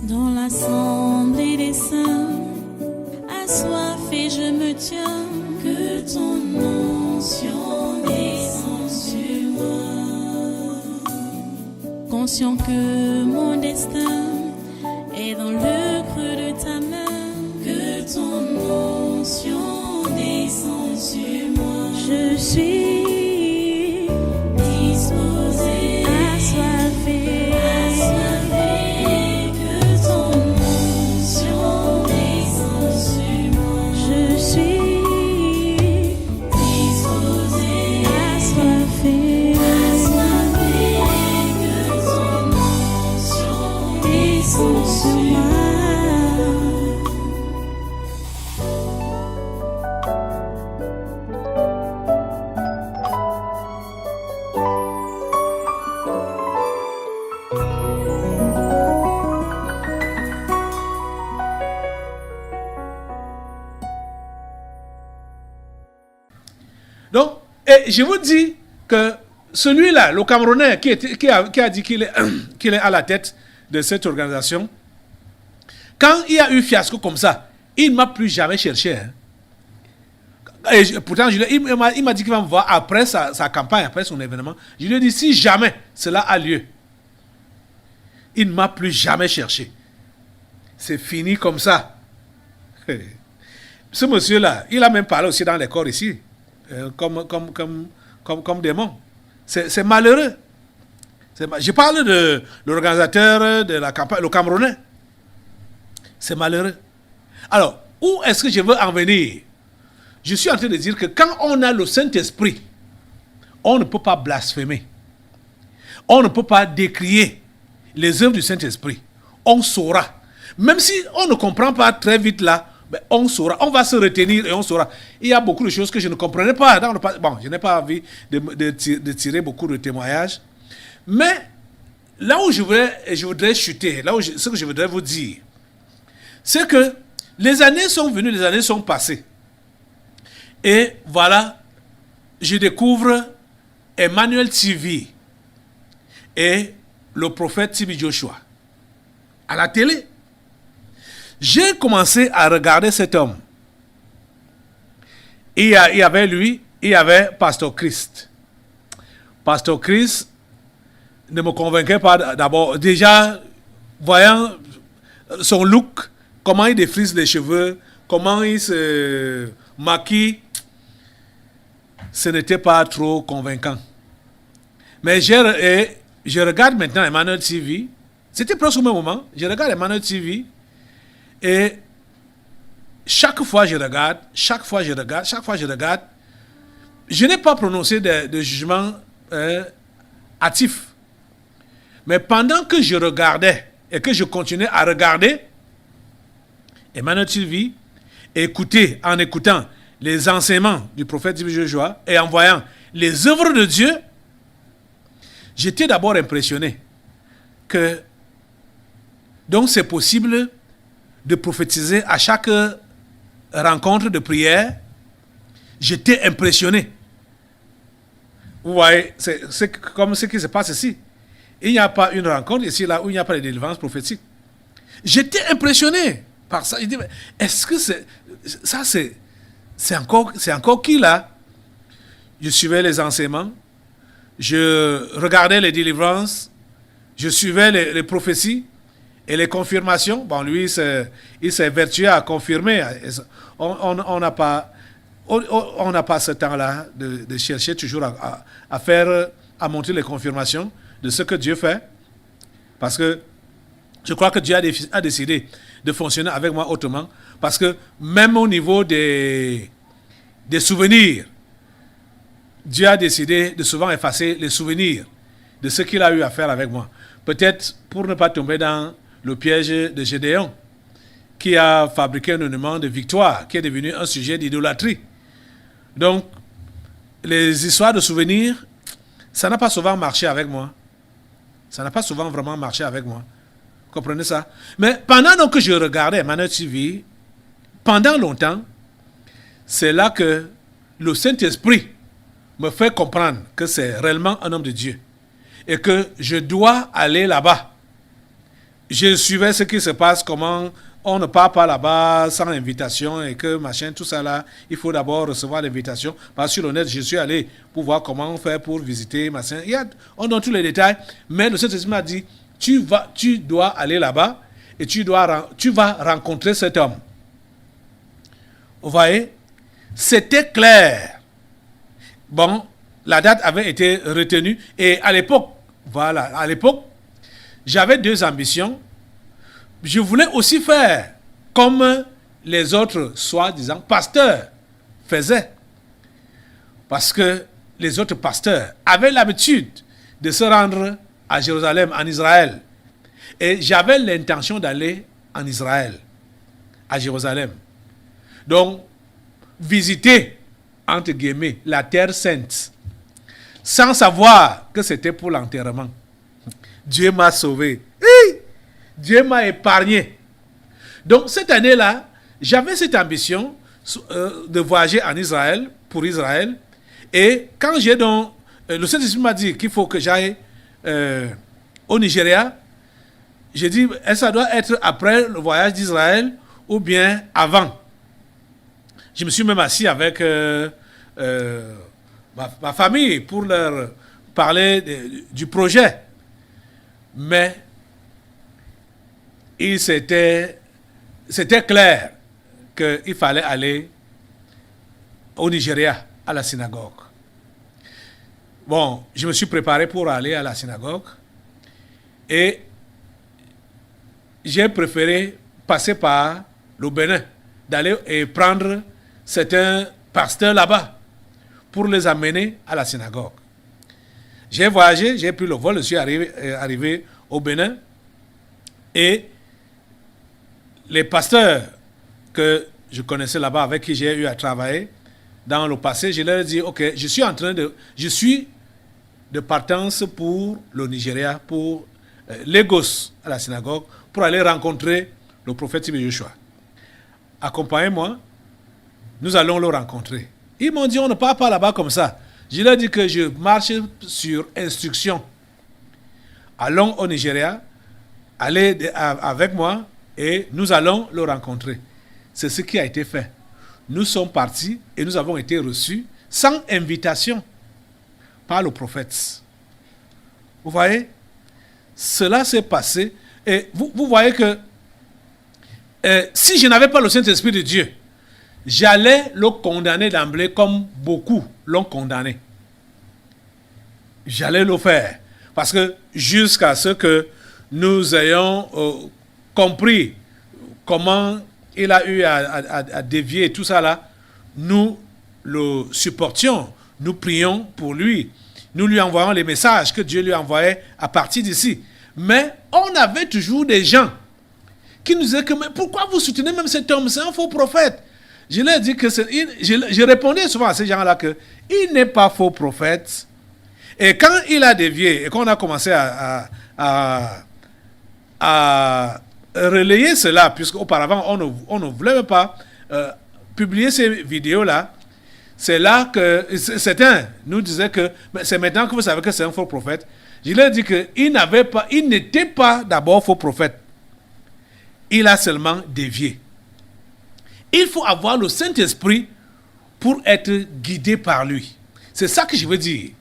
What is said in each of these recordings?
Dans l'assemblée des saints, assoiffé je me tiens, que ton onction descende sur moi. Conscient que mon destin est dans le creux de ta main, que ton onction descende sur moi. Je suis disposé, assoiffé, que ton onction descende sur moi. Je suis disposé, assoiffé, que ton onction descende sur moi. Donc, et je vous dis que celui-là, le Camerounais qui a dit qu'il est à la tête de cette organisation, quand il y a eu fiasco comme ça, il ne m'a plus jamais cherché. Hein. Et pourtant, il m'a dit qu'il va me voir après sa campagne, après son événement. Je lui ai dit, si jamais cela a lieu, il ne m'a plus jamais cherché. C'est fini comme ça. Ce monsieur-là, il a même parlé aussi dans les corps ici. Comme démon. C'est malheureux. Je parle de l'organisateur de la campagne, le Camerounais. C'est malheureux. Alors, où est-ce que je veux en venir? Je suis en train de dire que quand on a le Saint-Esprit, on ne peut pas blasphémer. On ne peut pas décrier les œuvres du Saint-Esprit. On saura. Même si on ne comprend pas très vite là, on saura, on va se retenir et on saura. Il y a beaucoup de choses que je ne comprenais pas. Bon, je n'ai pas envie de tirer beaucoup de témoignages. Mais là où je voudrais chuter, ce que je voudrais vous dire, c'est que les années sont venues, les années sont passées. Et voilà, je découvre Emmanuel TV et le prophète TB Joshua à la télé. J'ai commencé à regarder cet homme. Il y avait lui, il y avait Pasteur Christ. Pasteur Christ ne me convainquait pas d'abord. Déjà, voyant son look, comment il défrise les cheveux, comment il se maquille, ce n'était pas trop convaincant. Mais je regarde maintenant Emmanuel TV. C'était presque au même moment. Je regarde Emmanuel TV. Et chaque fois je regarde, je n'ai pas prononcé de jugement hâtif. Mais pendant que je regardais et que je continuais à regarder Emmanuel TV, en écoutant les enseignements du prophète TB Joshua et en voyant les œuvres de Dieu, j'étais d'abord impressionné que donc c'est possible de prophétiser à chaque rencontre de prière. J'étais impressionné. Vous voyez, c'est comme ce qui se passe ici. Il n'y a pas une rencontre ici, là, où il n'y a pas de délivrance prophétique. J'étais impressionné par ça. Je dis, est-ce que c'est encore qui, là? Je suivais les enseignements, je regardais les délivrances, je suivais les prophéties, et les confirmations, bon, lui, il s'est vertué à confirmer. On n'a pas ce temps-là de chercher toujours à montrer les confirmations de ce que Dieu fait. Parce que je crois que Dieu a décidé de fonctionner avec moi autrement. Parce que même au niveau des souvenirs, Dieu a décidé de souvent effacer les souvenirs de ce qu'il a eu à faire avec moi. Peut-être pour ne pas tomber dans le piège de Gédéon, qui a fabriqué un monument de victoire, qui est devenu un sujet d'idolâtrie. Donc, les histoires de souvenirs, ça n'a pas souvent marché avec moi. Ça n'a pas souvent vraiment marché avec moi. Vous comprenez ça? Mais pendant que je regardais Emmanuel TV, pendant longtemps, c'est là que le Saint-Esprit me fait comprendre que c'est réellement un homme de Dieu et que je dois aller là-bas. je suivais ce qui se passe, comment on ne part pas là-bas sans invitation et que machin, tout ça là, il faut d'abord recevoir l'invitation. Parce que sur le net, je suis allé pour voir comment on fait pour visiter, machin. On donne tous les détails, mais le Saint-Esprit m'a dit, tu dois aller là-bas et tu vas rencontrer cet homme. Vous voyez, c'était clair. Bon, la date avait été retenue et à l'époque, j'avais deux ambitions. Je voulais aussi faire comme les autres, soi-disant, pasteurs faisaient. Parce que les autres pasteurs avaient l'habitude de se rendre à Jérusalem, en Israël. Et j'avais l'intention d'aller en Israël, à Jérusalem. Donc, visiter, entre guillemets, la terre sainte, sans savoir que c'était pour l'enterrement. Dieu m'a sauvé. Dieu m'a épargné. Donc, cette année-là, j'avais cette ambition de voyager en Israël, pour Israël. Et quand j'ai donc... le Saint-Esprit m'a dit qu'il faut que j'aille au Nigeria. J'ai dit, ça doit être après le voyage d'Israël ou bien avant. Je me suis même assis avec ma famille pour leur parler du projet. Mais c'était clair qu'il fallait aller au Nigeria, à la synagogue. Bon, je me suis préparé pour aller à la synagogue et j'ai préféré passer par le Bénin, d'aller et prendre certains pasteurs là-bas pour les amener à la synagogue. J'ai voyagé, j'ai pris le vol, je suis arrivé au Bénin et les pasteurs que je connaissais là-bas, avec qui j'ai eu à travailler dans le passé, je leur ai dit, ok, je suis de partance pour le Nigeria, pour Lagos, à la synagogue, pour aller rencontrer le prophète Yoshua. Accompagnez-moi, nous allons le rencontrer. Ils m'ont dit, on ne part pas là-bas comme ça. Je leur ai dit que je marche sur instruction. Allons au Nigeria, allez avec moi et nous allons le rencontrer. C'est ce qui a été fait. Nous sommes partis et nous avons été reçus sans invitation par le prophète. Vous voyez, cela s'est passé. Et vous voyez que si je n'avais pas le Saint-Esprit de Dieu, j'allais le condamner d'emblée comme beaucoup l'ont condamné. J'allais le faire. Parce que jusqu'à ce que nous ayons compris comment il a eu à dévier tout ça là, nous le supportions, nous prions pour lui, nous lui envoyons les messages que Dieu lui envoyait à partir d'ici. Mais on avait toujours des gens qui nous disaient que mais pourquoi vous soutenez même cet homme, c'est un faux prophète. Je leur ai dit que je répondais souvent à ces gens-là que il n'est pas faux prophète. Et quand il a dévié et qu'on a commencé à relayer cela, puisque auparavant on ne voulait même pas publier ces vidéos-là, c'est là que certains nous disaient que c'est maintenant que vous savez que c'est un faux prophète. Je leur ai dit qu'il n'était pas d'abord faux prophète. Il a seulement dévié. Il faut avoir le Saint-Esprit pour être guidé par lui. C'est ça que je veux dire.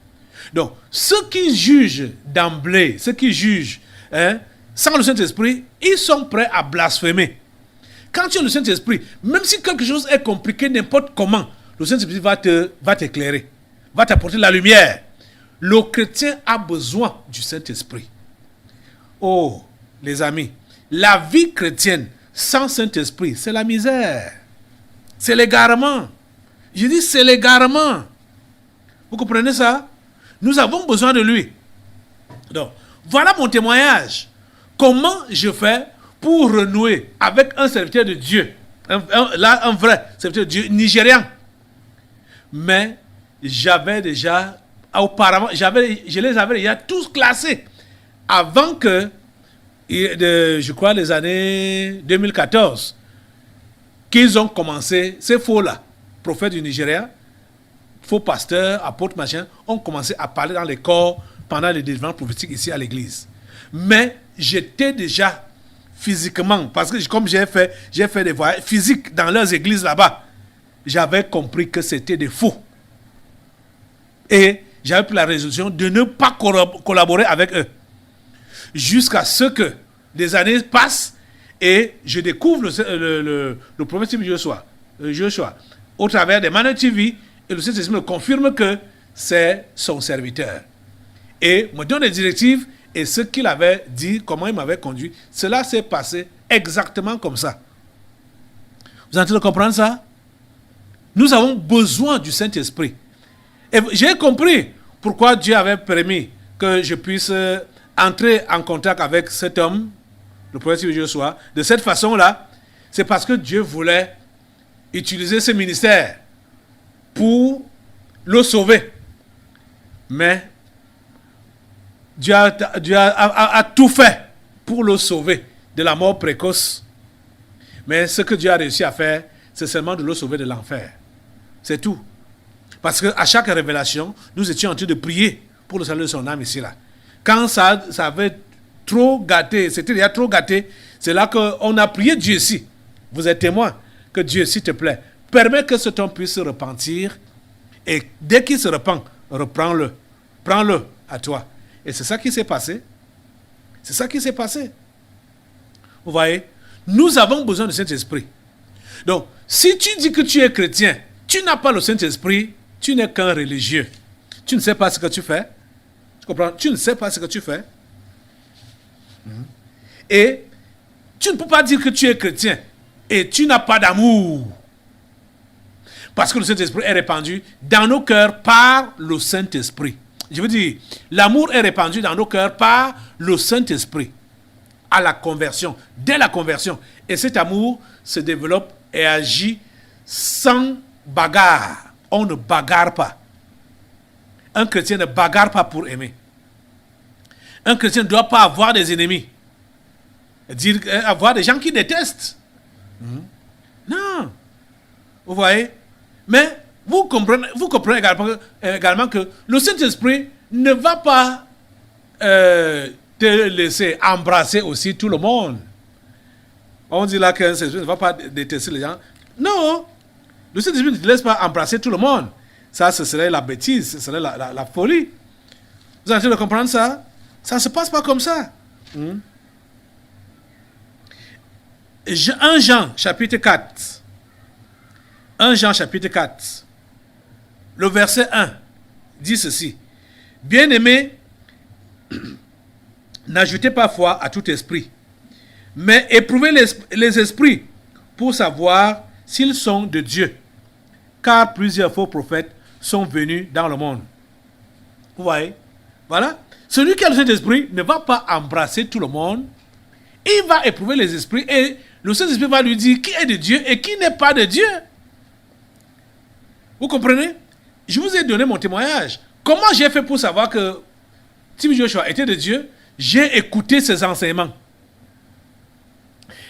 Donc, ceux qui jugent d'emblée, ceux qui jugent sans le Saint-Esprit, ils sont prêts à blasphémer. Quand tu as le Saint-Esprit, même si quelque chose est compliqué n'importe comment, le Saint-Esprit va t'éclairer, va t'apporter la lumière. Le chrétien a besoin du Saint-Esprit. Oh, les amis, la vie chrétienne sans Saint-Esprit, c'est la misère. C'est l'égarement. Je dis c'est l'égarement. Vous comprenez ça? Nous avons besoin de lui. Donc, voilà mon témoignage. Comment je fais pour renouer avec un serviteur de Dieu, un vrai serviteur de Dieu nigérian. Mais j'avais déjà, auparavant, je les avais déjà tous classés avant que, je crois, les années 2014, qu'ils ont commencé, ces faux-là, prophètes du Nigeria, faux pasteurs, apôtres, machin, ont commencé à parler dans les corps pendant les délivrances prophétiques ici à l'église. Mais j'étais déjà physiquement, parce que comme j'ai fait des voyages physiques dans leurs églises là-bas, j'avais compris que c'était des faux. Et j'avais pris la résolution de ne pas collaborer avec eux. Jusqu'à ce que des années passent et je découvre le prophète Joshua au travers des Manna TV, et le Saint-Esprit me confirme que c'est son serviteur. Et me donne des directives, et ce qu'il avait dit, comment il m'avait conduit, cela s'est passé exactement comme ça. Vous êtes en train de comprendre ça? Nous avons besoin du Saint-Esprit. Et j'ai compris pourquoi Dieu avait permis que je puisse entrer en contact avec cet homme, le prophète Joshua, de cette façon-là. C'est parce que Dieu voulait utiliser ce ministère pour le sauver. Mais Dieu a tout fait pour le sauver de la mort précoce. Mais ce que Dieu a réussi à faire, c'est seulement de le sauver de l'enfer. C'est tout. Parce qu'à chaque révélation, nous étions en train de prier pour le salut de son âme ici là. Quand ça avait trop gâté, c'était déjà trop gâté, c'est là qu'on a prié Dieu ici. Vous êtes témoin que Dieu, s'il te plaît, permet que cet homme puisse se repentir, et dès qu'il se repent, reprends-le. Prends-le à toi. Et c'est ça qui s'est passé. C'est ça qui s'est passé. Vous voyez, nous avons besoin du Saint-Esprit. Donc, si tu dis que tu es chrétien, tu n'as pas le Saint-Esprit, tu n'es qu'un religieux. Tu ne sais pas ce que tu fais. Tu comprends? Tu ne sais pas ce que tu fais. Et tu ne peux pas dire que tu es chrétien et tu n'as pas d'amour. Parce que le Saint-Esprit est répandu dans nos cœurs par le Saint-Esprit. Je veux dire, l'amour est répandu dans nos cœurs par le Saint-Esprit. À la conversion, dès la conversion. Et cet amour se développe et agit sans bagarre. On ne bagarre pas. Un chrétien ne bagarre pas pour aimer. Un chrétien ne doit pas avoir des ennemis. Avoir des gens qui détestent. Non. Vous voyez? Mais vous comprenez également que le Saint-Esprit ne va pas te laisser embrasser aussi tout le monde. On dit là qu'un Saint-Esprit ne va pas détester les gens. Non. Le Saint-Esprit ne te laisse pas embrasser tout le monde. Ça, ce serait la bêtise, ce serait la folie. Vous êtes en train de comprendre ça? Ça ne se passe pas comme ça. 1 Jean, chapitre 4. 1 Jean, chapitre 4. Le verset 1 dit ceci. Bien-aimés, n'ajoutez pas foi à tout esprit, mais éprouvez les esprits pour savoir s'ils sont de Dieu. Car plusieurs faux prophètes sont venus dans le monde. Vous voyez? Voilà. Celui qui a le Saint-Esprit ne va pas embrasser tout le monde. Il va éprouver les esprits et le Saint-Esprit va lui dire qui est de Dieu et qui n'est pas de Dieu. Vous comprenez? Je vous ai donné mon témoignage. Comment j'ai fait pour savoir que Tim Joshua était de Dieu? J'ai écouté ses enseignements.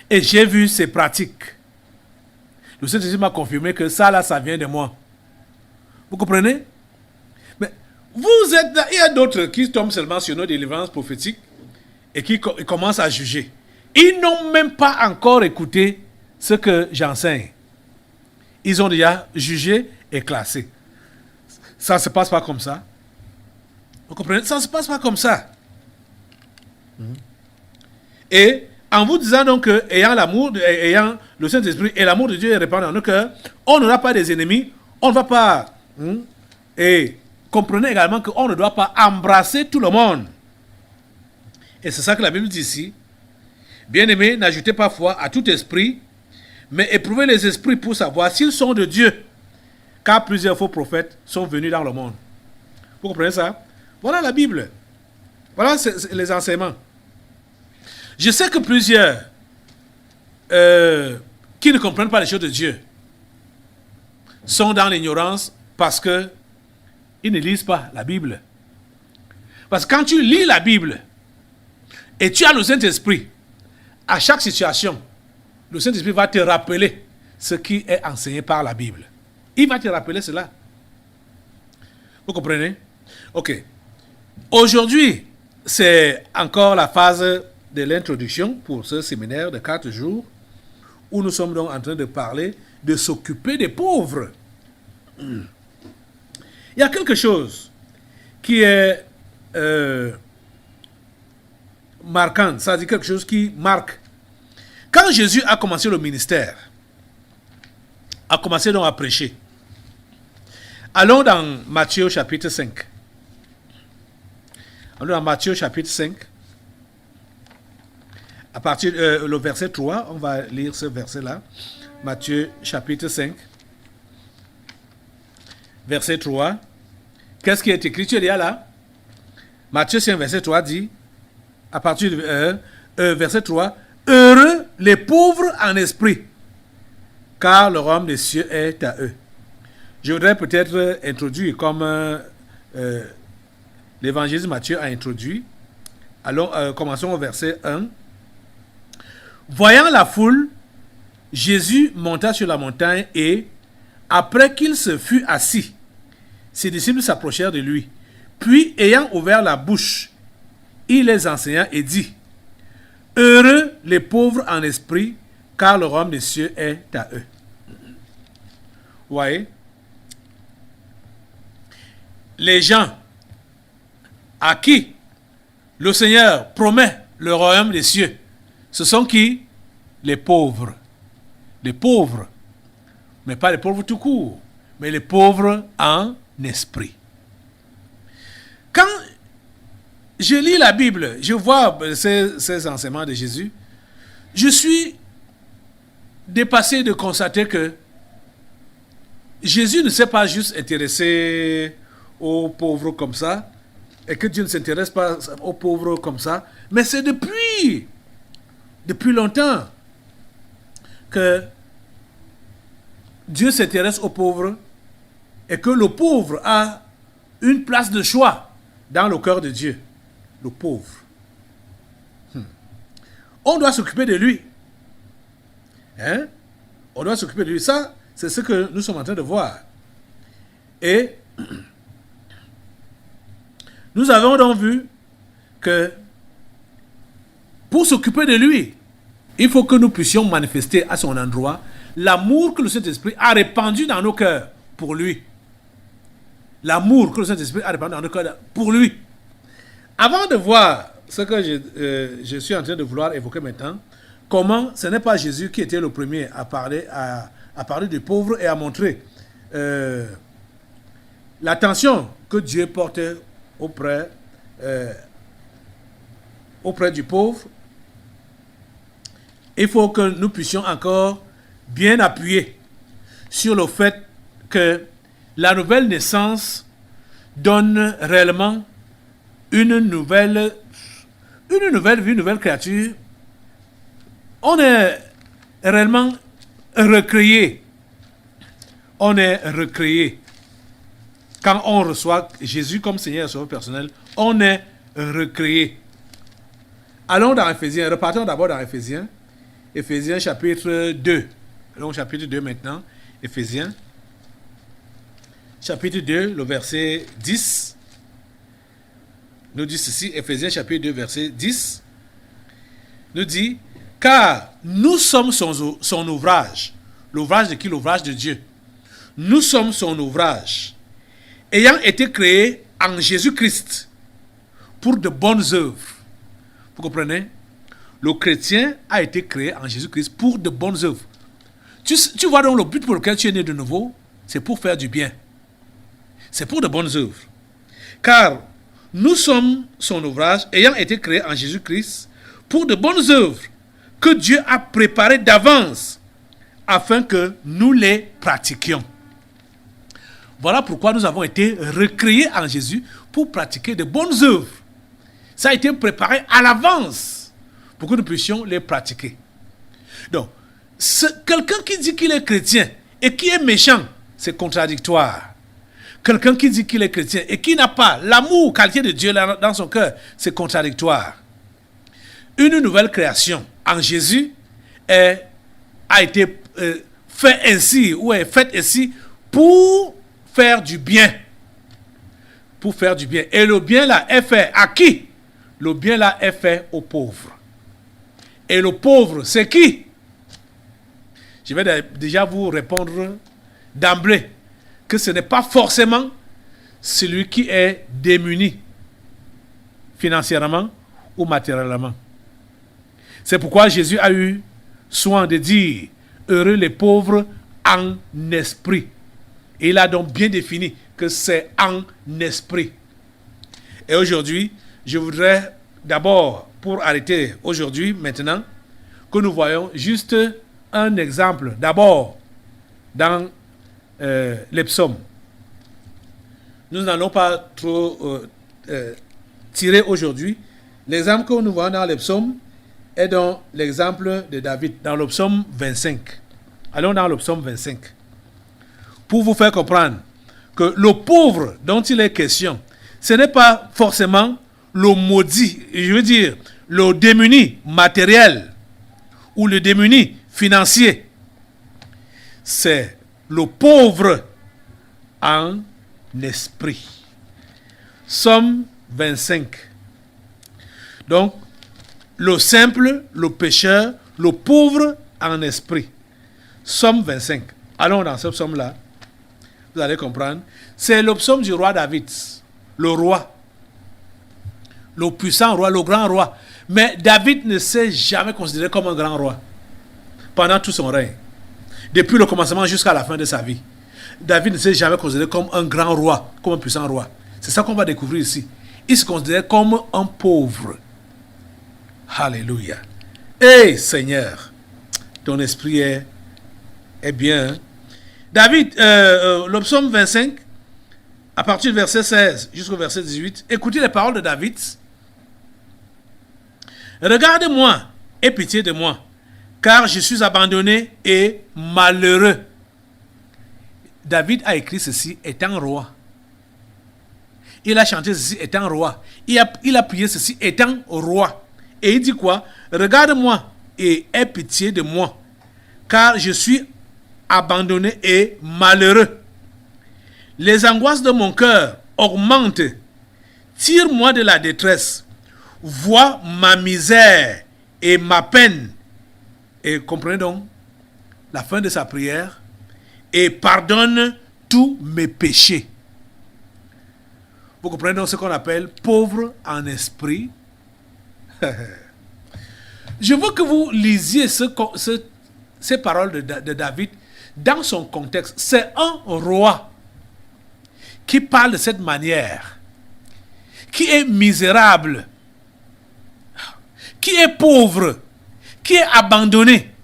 Et j'ai vu ses pratiques. Le Saint-Esprit m'a confirmé que ça là, ça vient de moi. Vous comprenez? Mais vous êtes là, il y a d'autres qui tombent seulement sur nos délivrances prophétiques et qui commencent à juger. Ils n'ont même pas encore écouté ce que j'enseigne. Ils ont déjà jugé et classé. Ça ne se passe pas comme ça. Vous comprenez? Ça ne se passe pas comme ça. Et en vous disant donc que, ayant le Saint-Esprit et l'amour de Dieu est répandu dans nos cœurs, on n'aura pas des ennemis, on ne va pas... Et comprenez également qu'on ne doit pas embrasser tout le monde. Et c'est ça que la Bible dit ici. Bien-aimés, n'ajoutez pas foi à tout esprit, mais éprouvez les esprits pour savoir s'ils sont de Dieu. Car plusieurs faux prophètes sont venus dans le monde. Vous comprenez ça? Voilà la Bible. Voilà les enseignements. Je sais que plusieurs qui ne comprennent pas les choses de Dieu sont dans l'ignorance parce qu'ils ne lisent pas la Bible. Parce que quand tu lis la Bible et tu as le Saint-Esprit, à chaque situation, le Saint-Esprit va te rappeler ce qui est enseigné par la Bible. Il va te rappeler cela. Vous comprenez? Ok. Aujourd'hui, c'est encore la phase de l'introduction pour ce séminaire de 4 jours, où nous sommes donc en train de parler de s'occuper des pauvres. Il y a quelque chose qui est marquant, ça dit quelque chose qui marque. Quand Jésus a commencé le ministère, a commencé donc à prêcher, allons dans Matthieu chapitre 5. Allons dans Matthieu chapitre 5. À partir le verset 3, on va lire ce verset-là. Matthieu chapitre 5. Verset 3. Qu'est-ce qui est écrit? Tu es déjà là? Matthieu 5, verset 3 dit, à partir du verset 3, heureux les pauvres en esprit, car le royaume des cieux est à eux. Je voudrais peut-être introduire comme l'évangile de Matthieu a introduit. Allons, commençons au verset 1. Voyant la foule, Jésus monta sur la montagne et, après qu'il se fut assis, ses disciples s'approchèrent de lui. Puis, ayant ouvert la bouche, il les enseigna et dit, heureux les pauvres en esprit, car le royaume des cieux est à eux. Vous voyez? Les gens à qui le Seigneur promet le royaume des cieux, ce sont qui? Les pauvres. Les pauvres. Mais pas les pauvres tout court, mais les pauvres en esprit. Quand je lis la Bible, je vois ces enseignements de Jésus, je suis dépassé de constater que Jésus ne s'est pas juste intéressé aux pauvres comme ça, et que Dieu ne s'intéresse pas aux pauvres comme ça, mais c'est depuis longtemps que Dieu s'intéresse aux pauvres et que le pauvre a une place de choix dans le cœur de Dieu. Le pauvre. On doit s'occuper de lui. Hein? On doit s'occuper de lui. Ça, c'est ce que nous sommes en train de voir. Et nous avons donc vu que pour s'occuper de lui, il faut que nous puissions manifester à son endroit l'amour que le Saint-Esprit a répandu dans nos cœurs pour lui. L'amour que le Saint-Esprit a répandu dans nos cœurs pour lui. Avant de voir ce que je suis en train de vouloir évoquer maintenant, comment ce n'est pas Jésus qui était le premier à parler des pauvres et à montrer l'attention que Dieu porte auprès du pauvre. Il faut que nous puissions encore bien appuyer sur le fait que la nouvelle naissance donne réellement une nouvelle vie, une nouvelle créature. On est réellement recréé. On est recréé. Quand on reçoit Jésus comme Seigneur et Sauveur personnel, on est recréé. Allons dans Éphésiens, repartons d'abord dans Éphésiens. Éphésiens chapitre 2. Allons au chapitre 2 maintenant. Éphésiens. Chapitre 2, le verset 10. Nous dit ceci, Éphésiens chapitre 2, verset 10. Nous dit, car nous sommes son ouvrage. L'ouvrage de qui? L'ouvrage de Dieu. Nous sommes son ouvrage, ayant été créés en Jésus-Christ pour de bonnes œuvres. Vous comprenez? Le chrétien a été créé en Jésus-Christ pour de bonnes œuvres. Tu vois donc le but pour lequel tu es né de nouveau, c'est pour faire du bien. C'est pour de bonnes œuvres. Car nous sommes son ouvrage, ayant été créés en Jésus-Christ pour de bonnes œuvres que Dieu a préparées d'avance afin que nous les pratiquions. Voilà pourquoi nous avons été recréés en Jésus pour pratiquer de bonnes œuvres. Ça a été préparé à l'avance pour que nous puissions les pratiquer. Donc, quelqu'un qui dit qu'il est chrétien et qui est méchant, c'est contradictoire. Quelqu'un qui dit qu'il est chrétien et qui n'a pas l'amour, qualité de Dieu dans son cœur, c'est contradictoire. Une nouvelle création en Jésus a été faite ainsi, ou est faite ainsi pour faire du bien. Pour faire du bien. Et le bien là est fait à qui? Le bien là est fait aux pauvres. Et le pauvre, c'est qui? Je vais déjà vous répondre d'emblée que ce n'est pas forcément celui qui est démuni financièrement ou matériellement. C'est pourquoi Jésus a eu soin de dire « Heureux les pauvres en esprit ». Et il a donc bien défini que c'est en esprit. Et aujourd'hui, je voudrais d'abord, pour arrêter aujourd'hui, maintenant, que nous voyons juste un exemple, d'abord, dans les psaumes. Nous n'allons pas trop tirer aujourd'hui. L'exemple que nous voyons dans les psaumes est dans l'exemple de David, dans le psaume 25. Allons dans le psaume 25. Pour vous faire comprendre que le pauvre dont il est question, ce n'est pas forcément le maudit, je veux dire, le démuni matériel ou le démuni financier. C'est le pauvre en esprit. Psaume 25. Donc, le simple, le pécheur, le pauvre en esprit. Psaume 25. Allons dans ce psaume-là. Vous allez comprendre. C'est le psaume du roi David. Le roi. Le puissant roi, le grand roi. Mais David ne s'est jamais considéré comme un grand roi. Pendant tout son règne. Depuis le commencement jusqu'à la fin de sa vie. David ne s'est jamais considéré comme un grand roi, comme un puissant roi. C'est ça qu'on va découvrir ici. Il se considérait comme un pauvre. Alléluia. Hey Seigneur, ton esprit est bien. David, le psaume 25, à partir du verset 16 jusqu'au verset 18, écoutez les paroles de David. Regardez-moi et pitié de moi, car je suis abandonné et malheureux. David a écrit ceci étant roi. Il a chanté ceci étant roi. Il a prié ceci étant roi. Et il dit quoi? Regarde-moi et aie pitié de moi, car je suis abandonné et malheureux. Les angoisses de mon cœur augmentent. Tire-moi de la détresse. Vois ma misère et ma peine. Et comprenez donc la fin de sa prière. Et pardonne tous mes péchés. Vous comprenez donc ce qu'on appelle pauvre en esprit. Je veux que vous lisiez ces paroles de David dans son contexte. C'est un roi qui parle de cette manière, qui est misérable, qui est pauvre, qui est abandonné.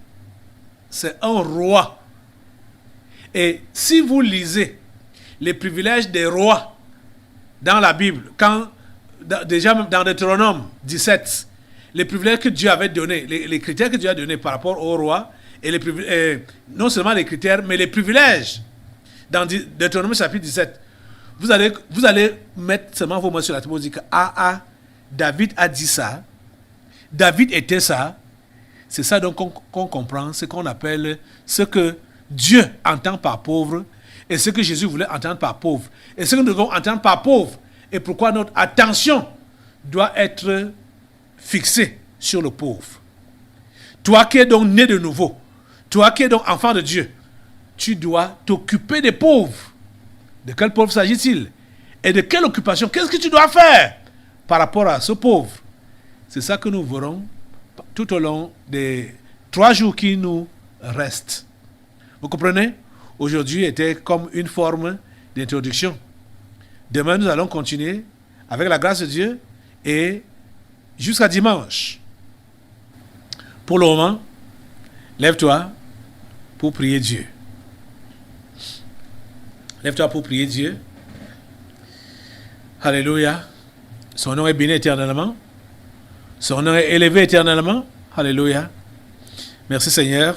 C'est un roi. Et si vous lisez les privilèges des rois dans la Bible, déjà dans Deutéronome 17, les privilèges que Dieu avait donnés, les critères que Dieu a donnés par rapport aux rois, et non seulement les critères, mais les privilèges, dans Deutéronome chapitre 17, vous allez mettre seulement vos mains sur la table et dire que David a dit ça, David était ça. C'est ça donc qu'on comprend, ce qu'on appelle, ce que Dieu entend par pauvre, et ce que Jésus voulait entendre par pauvre, et ce que nous devons entendre par pauvre, et pourquoi notre attention doit être fixée sur le pauvre. Toi qui es donc né de nouveau, toi qui es donc enfant de Dieu, tu dois t'occuper des pauvres. De quel pauvre s'agit-il? Et de quelle occupation? Qu'est-ce que tu dois faire par rapport à ce pauvre? C'est ça que nous verrons tout au long des 3 jours qui nous restent. Vous comprenez? Aujourd'hui était comme une forme d'introduction. Demain, nous allons continuer avec la grâce de Dieu et jusqu'à dimanche. Pour le moment, lève-toi pour prier Dieu. Lève-toi pour prier Dieu. Alléluia. Son nom est béni éternellement. Son nom est élevé éternellement. Alléluia. Merci Seigneur,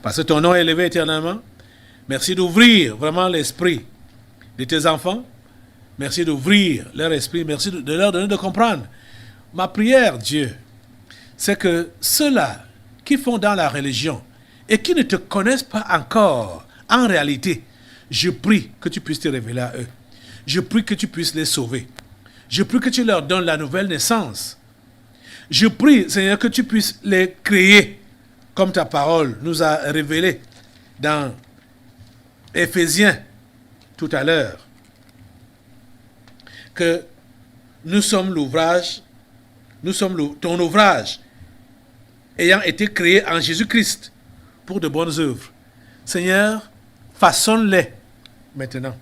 parce que ton nom est élevé éternellement. Merci d'ouvrir vraiment l'esprit de tes enfants. Merci d'ouvrir leur esprit. Merci de leur donner de comprendre. Ma prière, Dieu, c'est que ceux-là qui font dans la religion et qui ne te connaissent pas encore, en réalité, je prie que tu puisses te révéler à eux. Je prie que tu puisses les sauver. Je prie que tu leur donnes la nouvelle naissance. Je prie, Seigneur, que tu puisses les créer comme ta parole nous a révélé dans Éphésiens tout à l'heure. Que nous sommes l'ouvrage, ton ouvrage, ayant été créé en Jésus-Christ pour de bonnes œuvres. Seigneur, façonne-les maintenant.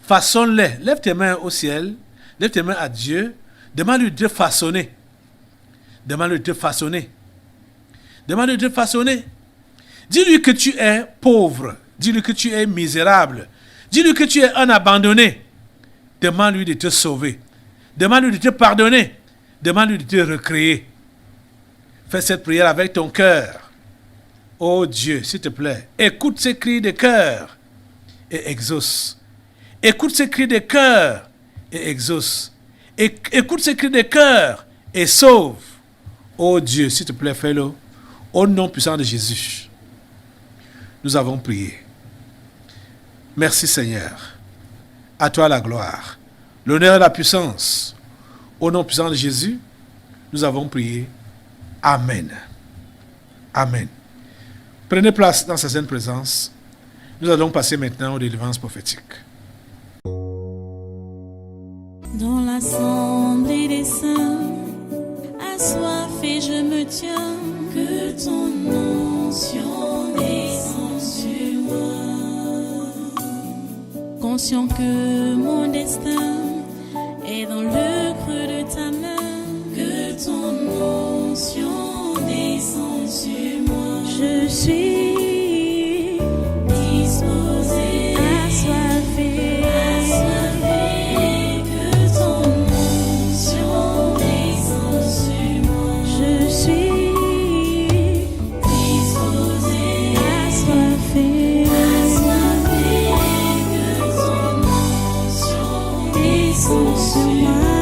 Façonne-les. Lève tes mains au ciel, lève tes mains à Dieu, demande-lui de te façonner. Demande-lui de te façonner. Demande-lui de te façonner. Dis-lui que tu es pauvre. Dis-lui que tu es misérable. Dis-lui que tu es un abandonné. Demande-lui de te sauver. Demande-lui de te pardonner. Demande-lui de te recréer. Fais cette prière avec ton cœur. Oh Dieu, s'il te plaît, écoute ces cris de cœur et exauce. Écoute ces cris de cœur et exauce. Écoute ces cris de cœur et sauve. Oh Dieu, s'il te plaît, fais-le. Au nom puissant de Jésus, nous avons prié. Merci Seigneur. À toi la gloire, l'honneur et la puissance. Au nom puissant de Jésus, nous avons prié. Amen. Amen. Prenez place dans sa sainte présence. Nous allons passer maintenant aux délivrances prophétiques. Dans l'assemblée des saints, assoiffé je me tiens, que ton onction descende sur moi. Conscient que mon destin est dans le creux de ta main, que ton onction descende sur moi. Je suis disposé, assoiffé, que ton onction descende sur moi. Je suis disposé, assoiffé, que ton onction descende sur moi.